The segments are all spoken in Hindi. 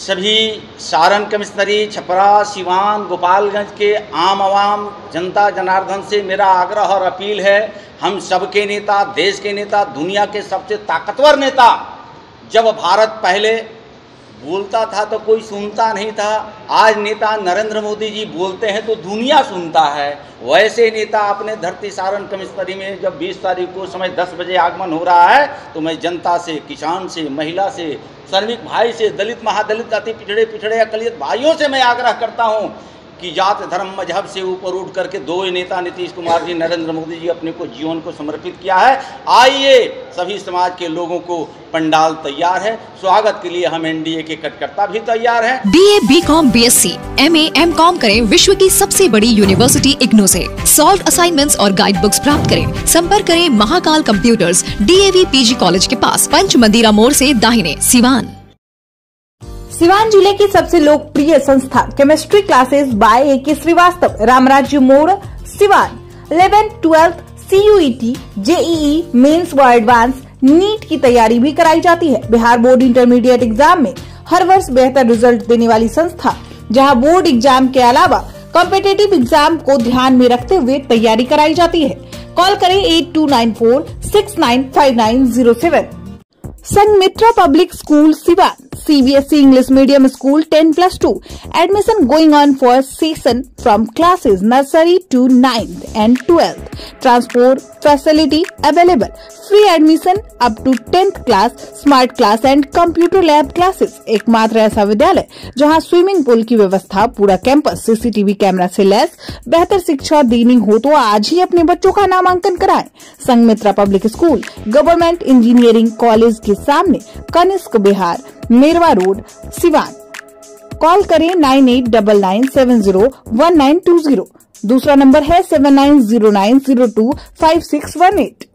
सभी सारण कमिश्नरी, छपरा, सिवान, गोपालगंज के आम आवाम जनता जनार्दन से मेरा आग्रह और अपील है, हम सबके नेता, देश के नेता, दुनिया के सबसे ताकतवर नेता, जब भारत पहले बोलता था तो कोई सुनता नहीं था, आज नेता नरेंद्र मोदी जी बोलते हैं तो दुनिया सुनता है। वैसे नेता अपने धरती सारण कमिश्नरी में जब 20 तारीख को समय 10 बजे आगमन हो रहा है तो मैं जनता से, किसान से, महिला से, श्रमिक भाई से, दलित महादलित अति पिछड़े अकलियत भाइयों से मैं आग्रह करता हूं कि जात धर्म मजहब से ऊपर उठ करके दो नेता नीतीश कुमार जी, नरेंद्र मोदी जी अपने को जीवन को समर्पित किया है। आइए सभी समाज के लोगों को, पंडाल तैयार है, स्वागत के लिए हम एनडीए के कार्यकर्ता भी तैयार हैं। BA, BCom, BSc, MA, MCom करें विश्व की सबसे बड़ी यूनिवर्सिटी इग्नू से। सॉल्व असाइनमेंट्स और गाइड बुक्स प्राप्त करें। संपर्क करें Mahakal computers, DAV PG college के पास, पंच मंदिरा मोड़ से दाहिने, सिवान। सिवान जिले की सबसे लोकप्रिय संस्था chemistry classes by AK Srivastava, Ramrajya मोड़, Siwan. 11th, 12th, CUET, JEE, mains व एडवांस, नीट की तैयारी भी कराई जाती है। बिहार बोर्ड इंटरमीडिएट एग्जाम में हर वर्ष बेहतर रिजल्ट देने वाली संस्था, जहां बोर्ड एग्जाम के अलावा कॉम्पिटिटिव एग्जाम को ध्यान में रखते हुए तैयारी कराई जाती है। कॉल करें 8294695907। Sanghamitra public school Siwan, CBSE English Medium School 10+2. Admission going on for session from classes nursery to 9th and 12th. Transport facility available. Free admission up to 10th class, smart class and computer lab classes. एकमात्र ऐसा विद्यालय जहां स्विमिंग पूल की व्यवस्था, पूरा कैंपस CCTV कैमरा से लैस। बेहतर शिक्षा देनी हो तो आज ही अपने बच्चों का नामांकन कराएं। Sanghamitra public school, government engineering college के सामने, कनिष्क बिहार, मेरवा रोड, सिवान। कॉल करें 9899701920। दूसरा नंबर है 7909025618।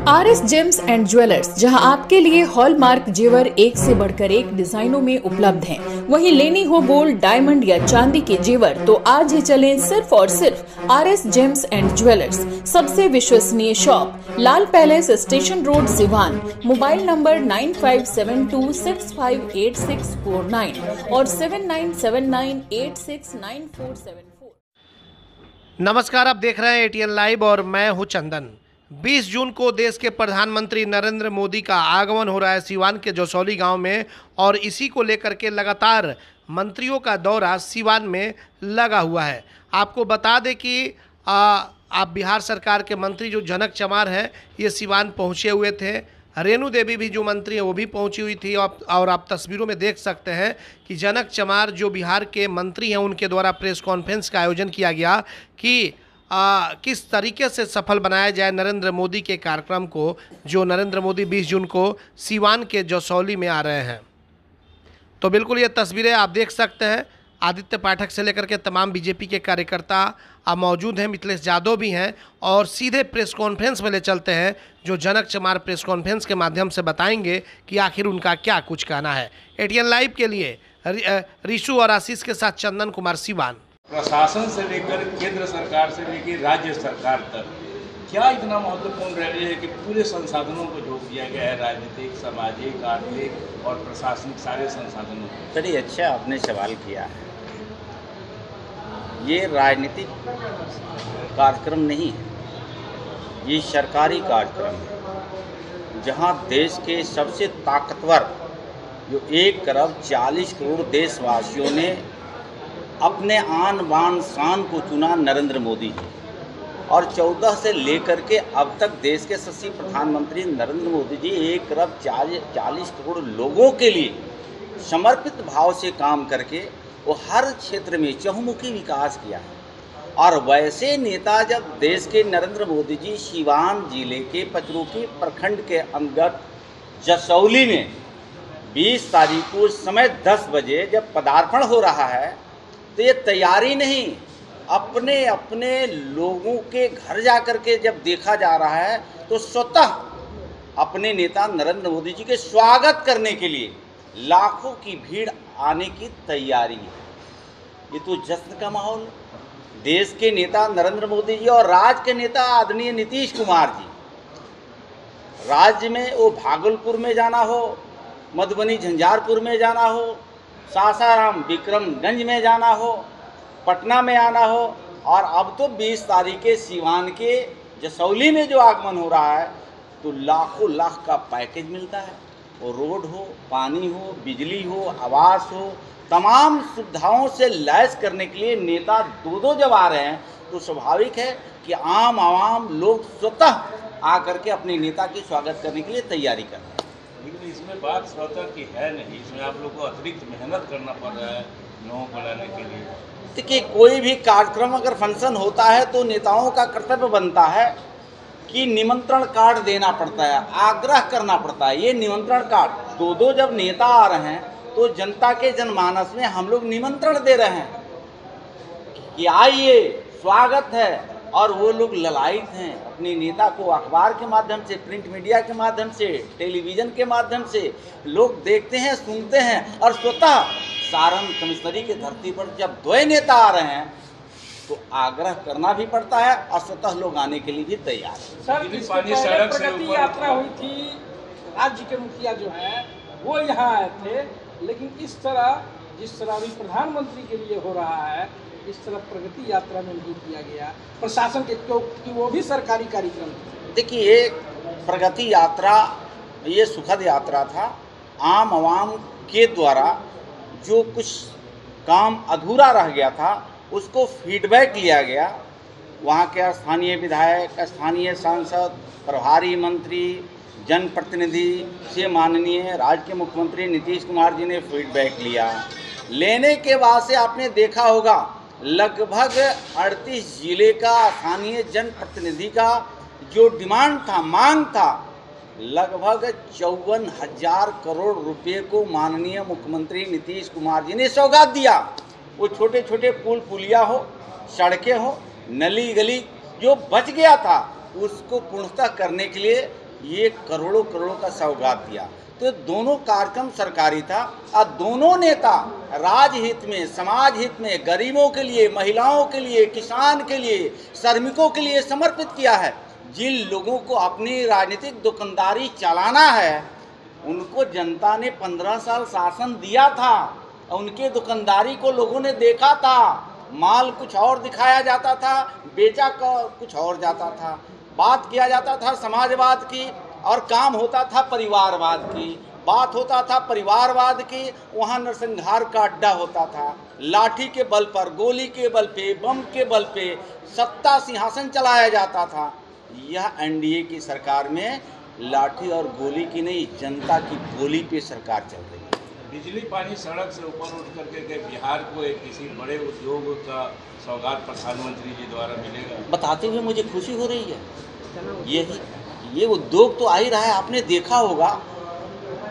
RS जेम्स एंड ज्वेलर्स, जहां आपके लिए हॉलमार्क जेवर एक से बढ़कर एक डिजाइनों में उपलब्ध हैं। वहीं लेनी हो गोल्ड, डायमंड या चांदी के जेवर तो आज ही चलें सिर्फ और सिर्फ RS जेम्स एंड ज्वेलर्स। सबसे विश्वसनीय shop, Lal palace, station road, Siwan. Mobile number 9572658649 और 7979869474। नमस्कार, आप देख रहे हैं ATN लाइव और मैं हूं चंदन। 20 जून को देश के प्रधानमंत्री नरेंद्र मोदी का आगमन हो रहा है सिवान के जसौली गांव में, और इसी को लेकर के लगातार मंत्रियों का दौरा सिवान में लगा हुआ है। आपको बता दें कि आप बिहार सरकार के मंत्री जो जनक चमार हैं, ये सिवान पहुंचे हुए थे। रेणु देवी भी जो मंत्री हैं वो भी पहुंची हुई थी, और आप तस्वीरों में देख सकते हैं कि जनक चमार जो बिहार के मंत्री हैं, उनके द्वारा प्रेस कॉन्फ्रेंस का आयोजन किया गया कि किस तरीके से सफल बनाया जाए नरेंद्र मोदी के कार्यक्रम को, जो नरेंद्र मोदी 20 जून को सिवान के जसौली में आ रहे हैं। तो बिल्कुल ये तस्वीरें आप देख सकते हैं। आदित्य पाठक से लेकर के तमाम बीजेपी के कार्यकर्ता मौजूद हैं, मिथिलेश यादव भी हैं, और सीधे प्रेस कॉन्फ्रेंस में ले चलते हैं, जो जनक चमार प्रेस कॉन्फ्रेंस के माध्यम से बताएंगे कि आखिर उनका क्या कुछ कहना है। ATN लाइव के लिए ऋषु और आशीष के साथ चंदन कुमार, सिवान। प्रशासन से लेकर केंद्र सरकार से लेकर राज्य सरकार तक क्या इतना महत्वपूर्ण रह रही है कि पूरे संसाधनों को जोड़ दिया गया है, राजनीतिक, सामाजिक, आर्थिक और प्रशासनिक सारे संसाधनों को। चलिए, अच्छा आपने सवाल किया है। ये राजनीतिक कार्यक्रम नहीं है, ये सरकारी कार्यक्रम है, जहां देश के सबसे ताकतवर जो 1 करोड़ देशवासियों ने अपने आन बान शान को चुना, नरेंद्र मोदी जी, और 14 से लेकर के अब तक देश के यशस्वी प्रधानमंत्री नरेंद्र मोदी जी 1,40 करोड़ लोगों के लिए समर्पित भाव से काम करके वो हर क्षेत्र में चहुमुखी विकास किया है। और वैसे नेता जब देश के नरेंद्र मोदी जी सिवान जिले के पचरुखी प्रखंड के अंतर्गत जसौली में 20 तारीख को समय 10 बजे जब पदार्पण हो रहा है, तो ये तैयारी नहीं, अपने अपने लोगों के घर जाकर के जब देखा जा रहा है तो स्वतः अपने नेता नरेंद्र मोदी जी के स्वागत करने के लिए लाखों की भीड़ आने की तैयारी है। ये तो जश्न का माहौल। देश के नेता नरेंद्र मोदी जी और राज्य के नेता आदरणीय नीतीश कुमार जी, राज्य में वो भागलपुर में जाना हो, मधुबनी झंझारपुर में जाना हो, सासाराम विक्रमगंज में जाना हो, पटना में आना हो, और अब तो 20 तारीख के सीवान के जसौली में जो आगमन हो रहा है तो लाखों लाख का पैकेज मिलता है। वो रोड हो, पानी हो, बिजली हो, आवास हो, तमाम सुविधाओं से लैस करने के लिए नेता दो जब आ रहे हैं तो स्वाभाविक है कि आम आवाम लोग स्वतः आकर के अपने नेता की स्वागत करने के लिए तैयारी कर रहे हैं। लेकिन इसमें बात स्वतः की है नहीं, इसमें आप लोग को अतिरिक्त मेहनत करना पड़ रहा है लोगों को लाने के लिए। देखिए, कोई भी कार्यक्रम अगर फंक्शन होता है तो नेताओं का कर्तव्य बनता है कि निमंत्रण कार्ड देना पड़ता है, आग्रह करना पड़ता है। ये निमंत्रण कार्ड दो जब नेता आ रहे हैं तो जनता के जनमानस में हम लोग निमंत्रण दे रहे हैं कि आइए, स्वागत है, और वो लोग ललायित हैं अपने नेता को अखबार के माध्यम से, प्रिंट मीडिया के माध्यम से, टेलीविज़न के माध्यम से लोग देखते हैं, सुनते हैं, और स्वतः सारण कमिश्नरी की धरती पर जब दो नेता आ रहे हैं तो आग्रह करना भी पड़ता है और स्वतः लोग आने के लिए भी तैयार है। सर, इससे पहले प्रगति यात्रा हुई थी, राज्य के मुखिया जो है वो यहाँ आए थे, लेकिन इस तरह जिस तरह अभी प्रधानमंत्री के लिए हो रहा है, इस तरह प्रगति यात्रा में नहीं किया गया प्रशासन के, क्योंकि वो भी सरकारी कार्यक्रम था। देखिए, ये प्रगति यात्रा ये सुखद यात्रा था। आम आवाम के द्वारा जो कुछ काम अधूरा रह गया था उसको फीडबैक लिया गया। वहाँ के स्थानीय विधायक, स्थानीय सांसद, प्रभारी मंत्री, जनप्रतिनिधि से माननीय राज्य के मुख्यमंत्री नीतीश कुमार जी ने फीडबैक लिया। लेने के बाद से आपने देखा होगा लगभग 38 जिले का स्थानीय जनप्रतिनिधि का जो डिमांड था, मांग था, लगभग 54,000 करोड़ रुपए को माननीय मुख्यमंत्री नीतीश कुमार जी ने सौगात दिया। वो छोटे छोटे पुल पुलिया हो, सड़कें हो, नली गली जो बच गया था उसको पूर्णतः करने के लिए ये करोड़ों करोड़ों का सौगात दिया। तो दोनों कार्यक्रम सरकारी था और दोनों नेता राजहित में, समाज हित में, गरीबों के लिए, महिलाओं के लिए, किसान के लिए, श्रमिकों के लिए समर्पित किया है। जिन लोगों को अपनी राजनीतिक दुकानदारी चलाना है उनको जनता ने 15 साल शासन दिया था, उनके दुकानदारी को लोगों ने देखा था। माल कुछ और दिखाया जाता था, बेचा कुछ और जाता था, बात किया जाता था समाजवाद की और काम होता था परिवारवाद की। बात होता था परिवारवाद की, वहाँ नरसंहार का अड्डा होता था। लाठी के बल पर, गोली के बल पे, बम के बल पे सत्ता सिंहासन चलाया जाता था। यह एनडीए की सरकार में लाठी और गोली की नहीं, जनता की बोली पे सरकार चल रही है। बिजली, पानी, सड़क से ऊपर उठ करके के बिहार को एक किसी बड़े उद्योग का सौगात प्रधानमंत्री जी द्वारा मिलेगा बताते हुए मुझे खुशी हो रही है। ये उद्योग तो आ ही रहा है। आपने देखा होगा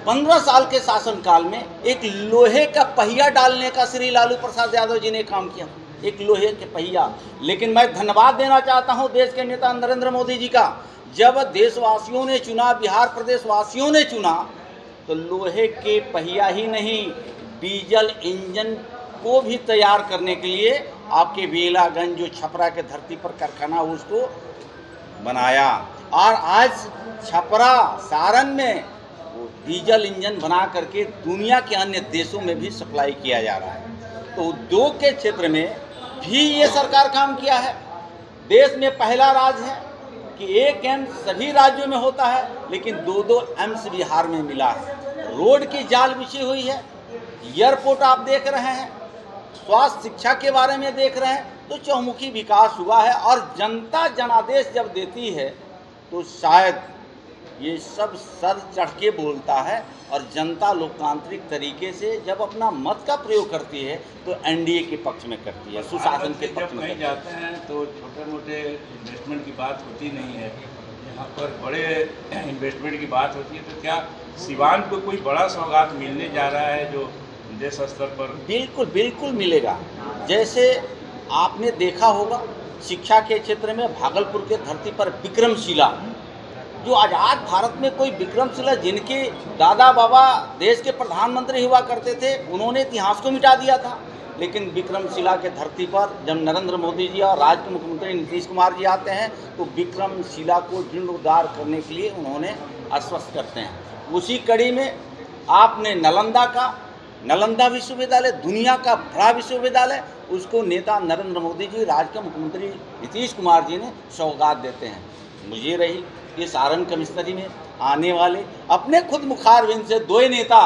15 साल के शासनकाल में एक लोहे का पहिया डालने का श्री लालू प्रसाद यादव जी ने काम किया, एक लोहे के पहिया। लेकिन मैं धन्यवाद देना चाहता हूं देश के नेता नरेंद्र मोदी जी का। जब देशवासियों ने चुना, बिहार प्रदेश वासियों ने चुना, तो लोहे के पहिया ही नहीं, डीजल इंजन को भी तैयार करने के लिए आपके बेलागंज जो छपरा के धरती पर कारखाना उसको बनाया। और आज छपरा, सारण में वो डीजल इंजन बना करके दुनिया के अन्य देशों में भी सप्लाई किया जा रहा है। तो उद्योग के क्षेत्र में भी ये सरकार काम किया है। देश में पहला राज्य है कि एक एम्स सभी राज्यों में होता है, लेकिन 2-2 एम्स बिहार में मिला है। रोड की जाल बिछी हुई है, एयरपोर्ट आप देख रहे हैं, स्वास्थ्य शिक्षा के बारे में देख रहे हैं, तो चौमुखी विकास हुआ है। और जनता जनादेश जब देती है तो शायद ये सब सर चढ़ के बोलता है। और जनता लोकतांत्रिक तरीके से जब अपना मत का प्रयोग करती है तो एनडीए के पक्ष में करती है, सुशासन के पक्ष में। कहीं जाते हैं तो छोटे मोटे इन्वेस्टमेंट की बात होती नहीं है, यहाँ पर बड़े इन्वेस्टमेंट की बात होती है। तो क्या सिवान को कोई बड़ा सौगात मिलने जा रहा है जो देश स्तर पर? बिल्कुल बिल्कुल मिलेगा। जैसे आपने देखा होगा शिक्षा के क्षेत्र में भागलपुर के धरती पर विक्रमशिला, जो आज़ाद भारत में कोई विक्रमशिला जिनके दादा बाबा देश के प्रधानमंत्री हुआ करते थे, उन्होंने इतिहास को मिटा दिया था। लेकिन विक्रमशिला के धरती पर जब नरेंद्र मोदी जी और राज्य के मुख्यमंत्री नीतीश कुमार जी आते हैं तो विक्रमशिला को जीर्णोद्धार करने के लिए उन्होंने आश्वस्त करते हैं। उसी कड़ी में आपने नालंदा का, नालंदा विश्वविद्यालय दुनिया का बड़ा विश्वविद्यालय, उसको नेता नरेंद्र मोदी जी, राज्य के मुख्यमंत्री नीतीश कुमार जी ने सौगात देते हैं। मुझे रही ये सारण कमिश्नरी में आने वाले अपने खुद मुखारबिन से 2 नेता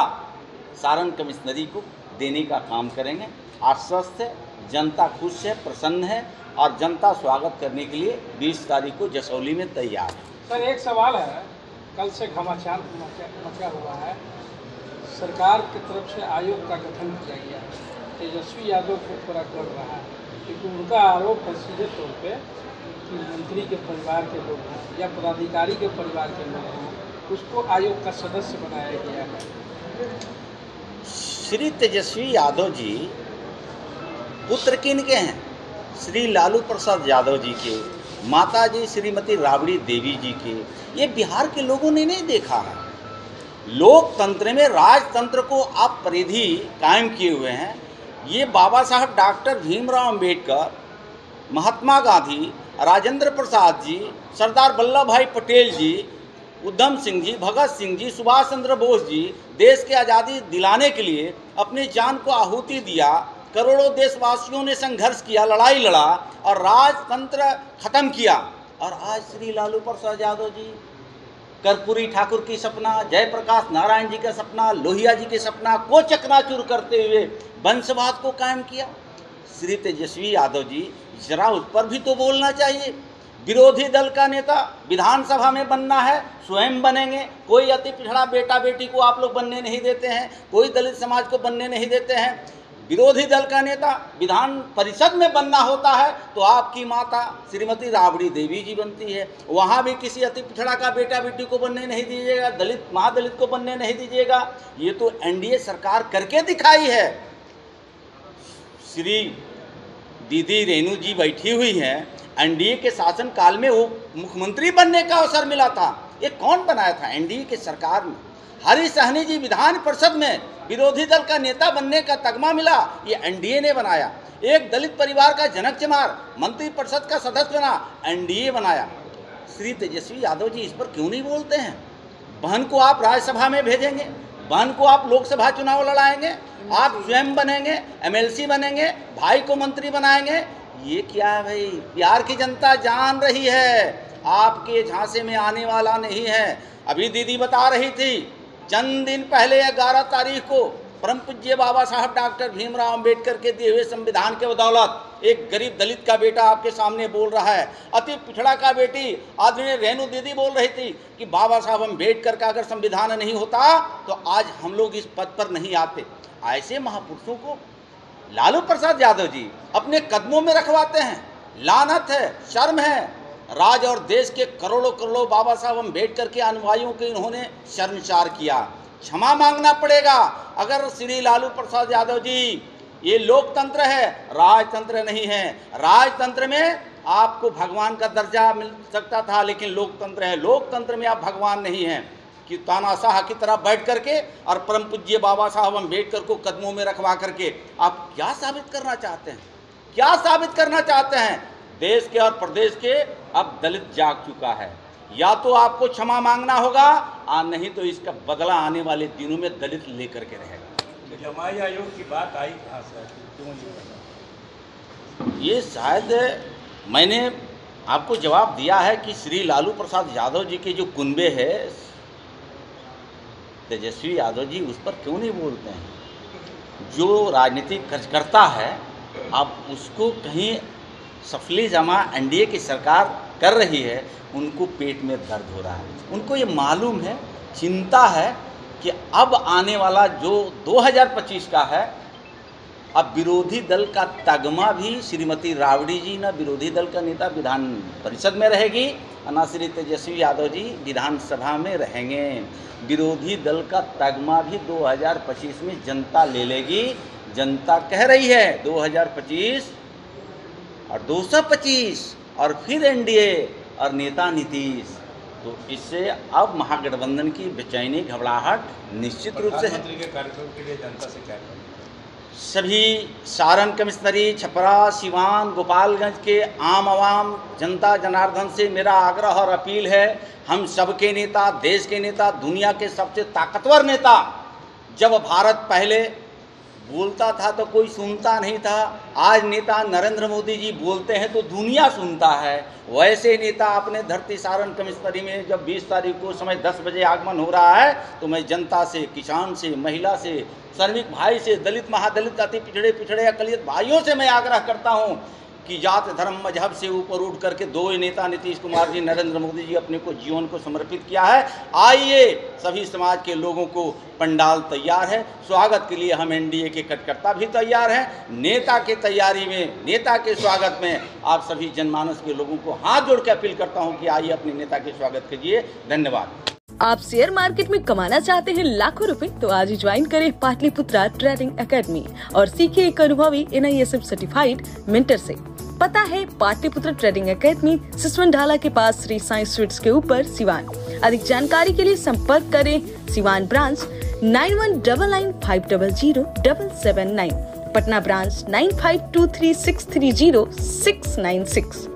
सारण कमिश्नरी को देने का काम करेंगे। आश्वस्त है, जनता खुश है, प्रसन्न है और जनता स्वागत करने के लिए 20 तारीख को जसौली में तैयार है। सर एक सवाल है, कल से घमासान मचा हुआ है, सरकार की तरफ से आयोग का गठन किया गया है, तेजस्वी यादव को पूरा कर रहा है, क्योंकि उनका आरोप है सीधे तौर पे कि मंत्री के परिवार के लोग हैं या पदाधिकारी के परिवार के लोग हैं, उसको आयोग का सदस्य बनाया गया है। श्री तेजस्वी यादव जी पुत्र किनके हैं? श्री लालू प्रसाद यादव जी के, माता जी श्रीमती राबड़ी देवी जी के। ये बिहार के लोगों ने नहीं देखा है। लोकतंत्र में राजतंत्र को आप परिधि कायम किए हुए हैं। ये बाबा साहब डॉक्टर भीमराव अंबेडकर, महात्मा गांधी, राजेंद्र प्रसाद जी, सरदार वल्लभ भाई पटेल जी, उधम सिंह जी, भगत सिंह जी, सुभाष चंद्र बोस जी देश की आज़ादी दिलाने के लिए अपनी जान को आहुति दिया। करोड़ों देशवासियों ने संघर्ष किया, लड़ाई लड़ा और राजतंत्र खत्म किया। और आज श्री लालू प्रसाद यादव जी कर्पूरी ठाकुर की सपना, जयप्रकाश नारायण जी का सपना, लोहिया जी के सपना को चकनाचूर करते हुए वंशवाद को कायम किया। श्री तेजस्वी यादव जी जरा उस पर भी तो बोलना चाहिए। विरोधी दल का नेता विधानसभा में बनना है, स्वयं बनेंगे। कोई अति पिछड़ा बेटा बेटी को आप लोग बनने नहीं देते हैं, कोई दलित समाज को बनने नहीं देते हैं। विरोधी दल का नेता विधान परिषद में बनना होता है तो आपकी माता श्रीमती राबड़ी देवी जी बनती है। वहाँ भी किसी अति पिछड़ा का बेटा बेटी को बनने नहीं दीजिएगा, दलित महादलित को बनने नहीं दीजिएगा। ये तो एनडीए सरकार करके दिखाई है। श्री दीदी रेणु जी बैठी हुई हैं, एनडीए के शासन काल में वो मुख्यमंत्री बनने का अवसर मिला था। ये कौन बनाया था? एनडीए की सरकार में। हरी सहनी जी विधान परिषद में विरोधी दल का नेता बनने का तगमा मिला, ये एनडीए ने बनाया। एक दलित परिवार का जनक चमार मंत्री परिषद का सदस्य बना, एनडीए बनाया। श्री तेजस्वी यादव जी इस पर क्यों नहीं बोलते हैं? बहन को आप राज्यसभा में भेजेंगे, बहन को आप लोकसभा चुनाव लड़ाएंगे, आप स्वयं बनेंगे, एमएलसी बनेंगे, भाई को मंत्री बनाएंगे। ये क्या है भाई? बिहार की जनता जान रही है, आपके झांसे में आने वाला नहीं है। अभी दीदी बता रही थी, चंद दिन पहले 11 तारीख को परम पूज्य बाबा साहब डॉक्टर भीमराव अंबेडकर के दिए हुए संविधान के बदौलत एक गरीब दलित का बेटा आपके सामने बोल रहा है। अति पिछड़ा का बेटी आदरणीय रेणु दीदी बोल रही थी कि बाबा साहब अंबेडकर का अगर संविधान नहीं होता तो आज हम लोग इस पद पर नहीं आते। ऐसे महापुरुषों को लालू प्रसाद यादव जी अपने कदमों में रखवाते हैं। लानत है, शर्म है। राज्य और देश के करोड़ों करोड़ों बाबा साहब अंबेडकर के अनुयायियों को इन्होंने शर्मसार किया। क्षमा मांगना पड़ेगा। अगर श्री लालू प्रसाद यादव जी, ये लोकतंत्र है, राजतंत्र नहीं है। राजतंत्र में आपको भगवान का दर्जा मिल सकता था, लेकिन लोकतंत्र है, लोकतंत्र में आप भगवान नहीं हैं कि तानाशाह की तरह बैठ करके और परम पूज्य बाबा साहब अंबेडकर को कदमों में रखवा करके आप क्या साबित करना चाहते हैं? क्या साबित करना चाहते हैं? देश के और प्रदेश के अब दलित जाग चुका है। या तो आपको क्षमा मांगना होगा और नहीं तो इसका बदला आने वाले दिनों में दलित लेकर के रहेगा। जमाई आयोग की बात आई कहाँ से? क्यों नहीं पता? ये शायद मैंने आपको जवाब दिया है कि श्री लालू प्रसाद यादव जी के जो कुनबे है तेजस्वी यादव जी, उस पर क्यों नहीं बोलते हैं? जो राजनीतिक कार्यकर्ता है अब उसको कहीं सफली जमा एनडीए की सरकार कर रही है, उनको पेट में दर्द हो रहा है। उनको ये मालूम है, चिंता है कि अब आने वाला जो 2025 का है, अब विरोधी दल का तगमा भी श्रीमती राबड़ी जी ना विरोधी दल का नेता विधान परिषद में रहेगी, ना श्री तेजस्वी यादव जी विधानसभा में रहेंगे। विरोधी दल का तगमा भी 2025 में जनता ले लेगी। जनता कह रही है 2025 और 225 और फिर एनडीए और नेता नीतीश। तो इससे अब महागठबंधन की बेचैनी, घबराहट निश्चित रूप से है। प्रधानमंत्री के कार्यक्रम के लिए जनता से क्या कहना? सभी सारण कमिश्नरी, छपरा, सिवान, गोपालगंज के आम आवाम जनता जनार्दन से मेरा आग्रह और अपील है, हम सबके नेता, देश के नेता, दुनिया के सबसे ताकतवर नेता, जब भारत पहले बोलता था तो कोई सुनता नहीं था। आज नेता नरेंद्र मोदी जी बोलते हैं तो दुनिया सुनता है। वैसे नेता अपने धरती सारण कमिश्नरी में जब 20 तारीख को समय 10 बजे आगमन हो रहा है तो मैं जनता से, किसान से, महिला से, श्रमिक भाई से, दलित, महादलित, अति पिछड़े अकलियत भाइयों से मैं आग्रह करता हूं कि जात, धर्म, मजहब से ऊपर उठ करके दो नेता नीतीश कुमार जी, नरेंद्र मोदी जी अपने को जीवन को समर्पित किया है। आइए, सभी समाज के लोगों को पंडाल तैयार है, स्वागत के लिए हम एनडीए के कार्यकर्ता भी तैयार हैं। नेता के तैयारी में, नेता के स्वागत में आप सभी जनमानस के लोगों को हाथ जोड़ के अपील करता हूं कि आइए अपने नेता के स्वागत कीजिए। धन्यवाद। आप शेयर मार्केट में कमाना चाहते हैं लाखों रुपए, तो आज ही ज्वाइन करें पाटलिपुत्रा ट्रेडिंग एकेडमी और सीखिए एक अनुभवी NISF सर्टिफाइड मेंटर से। पता है पाटलिपुत्रा ट्रेडिंग एकेडमी, सिसवन ढाला के पास श्री साई स्वीट्स के ऊपर, सिवान। अधिक जानकारी के लिए संपर्क करें सिवान ब्रांच 9199500779, पटना ब्रांच 9523630696।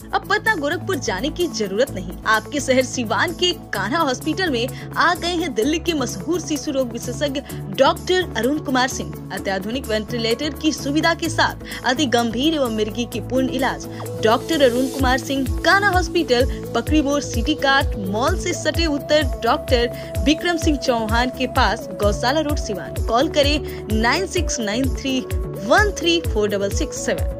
अब पटना गोरखपुर जाने की जरूरत नहीं। आपके शहर सिवान के कान्हा हॉस्पिटल में आ गए हैं दिल्ली के मशहूर शिशु रोग विशेषज्ञ डॉक्टर अरुण कुमार सिंह। अत्याधुनिक वेंटिलेटर की सुविधा के साथ अति गंभीर एवं मिर्गी की पूर्ण इलाज। डॉक्टर अरुण कुमार सिंह, कान्हा हॉस्पिटल, पकड़ी मोड़, सिटी कार्ट मॉल से सटे उत्तर डॉक्टर विक्रम सिंह चौहान के पास, गौशाला रोड, सिवान। कॉल करें 9693134667।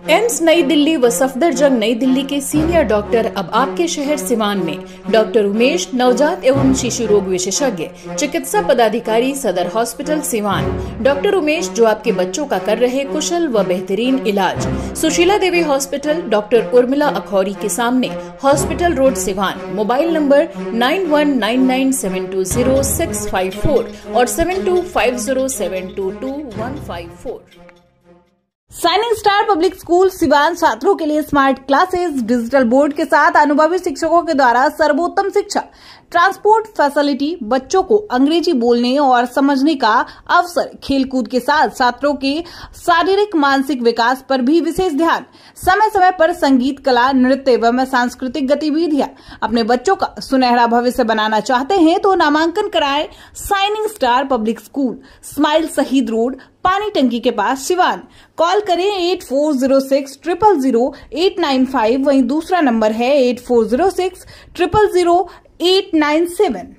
एम्स नई दिल्ली व सफदरजंग नई दिल्ली के सीनियर डॉक्टर अब आपके शहर सिवान में। डॉक्टर उमेश, नवजात एवं शिशु रोग विशेषज्ञ, चिकित्सा पदाधिकारी, सदर हॉस्पिटल सिवान। डॉक्टर उमेश जो आपके बच्चों का कर रहे कुशल व बेहतरीन इलाज। सुशीला देवी हॉस्पिटल, डॉक्टर उर्मिला अखौरी के सामने, hospital road, Siwan. Mobile number 9199720654 और 7250722154। Shining star public school Siwan छात्रों के लिए स्मार्ट क्लासेस, डिजिटल बोर्ड के साथ अनुभवी शिक्षकों के द्वारा सर्वोत्तम शिक्षा, ट्रांसपोर्ट फैसिलिटी, बच्चों को अंग्रेजी बोलने और समझने का अवसर, खेलकूद के साथ छात्रों के शारीरिक मानसिक विकास पर भी विशेष ध्यान, समय समय पर संगीत, कला, नृत्य एवं सांस्कृतिक गतिविधियां। अपने बच्चों का सुनहरा भविष्य बनाना चाहते हैं तो नामांकन कराएं shining star public school, smile शहीद रोड, पानी टंकी के पास, सिवान। कॉल करें 8406000895। वहीं दूसरा नंबर है 8406000897।